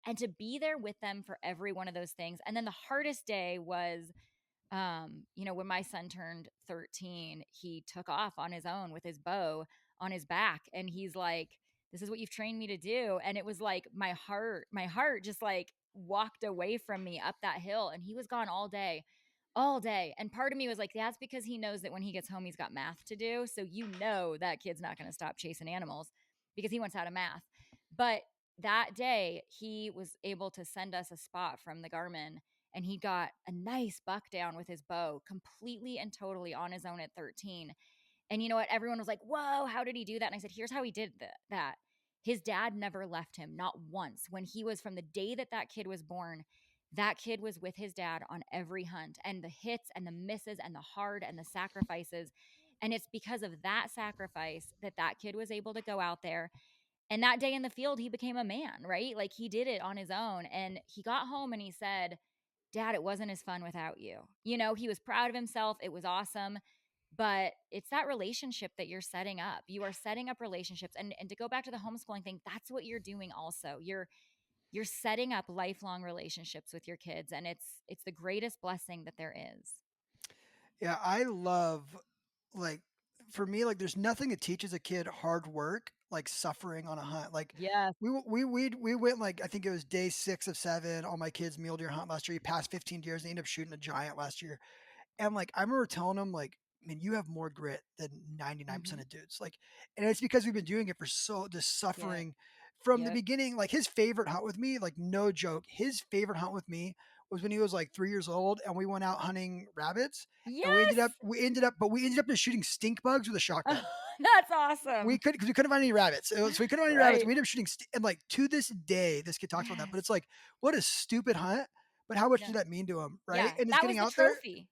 and to be there with them for every one of those things. And then the hardest day was, when my son turned 13, he took off on his own with his bow on his back. And he's like, this is what you've trained me to do. And it was like, my heart just like walked away from me up that hill, and he was gone all day. And part of me was like, that's because he knows that when he gets home, he's got math to do. So that kid's not going to stop chasing animals because he wants out of math. But that day, he was able to send us a spot from the Garmin, and he got a nice buck down with his bow completely and totally on his own at 13. And you know what? Everyone was like, whoa, how did he do that? And I said, here's how he did that. His dad never left him, not once. When he was, from the day that kid was born, that kid was with his dad on every hunt, and the hits and the misses and the hard and the sacrifices. And it's because of that sacrifice that kid was able to go out there. And that day in the field, he became a man, right? Like, he did it on his own. And he got home and he said, Dad, it wasn't as fun without you. He was proud of himself. It was awesome. But it's that relationship that you're setting up. You are setting up relationships. And to go back to the homeschooling thing, that's what you're doing also. You're setting up lifelong relationships with your kids. And it's the greatest blessing that there is. Yeah, I love, like, for me, like, there's nothing that teaches a kid hard work like suffering on a hunt. Like, Yes. we went, like, I think it was day 6 of 7 on my kid's mule deer hunt last year. He passed 15 deers and he ended up shooting a giant last year. And like, I remember telling him, like, man, you have more grit than 99% Mm-hmm. of dudes. Like, and it's because we've been doing it for just Yep. suffering from the Yep. beginning. Like, his favorite hunt with me, like, no joke, his favorite hunt with me was when he was like 3 years old, and we went out hunting rabbits, and we ended Yes. up, just shooting stink bugs with a shotgun. That's awesome. Because we couldn't find any rabbits. So we couldn't find any rabbits. Right. We ended up shooting, and like to this day, this kid talks about that. But Yes. it's like, what a stupid hunt. But how much No. did that mean to him, right? Yeah. And just That was getting the out there, trophy.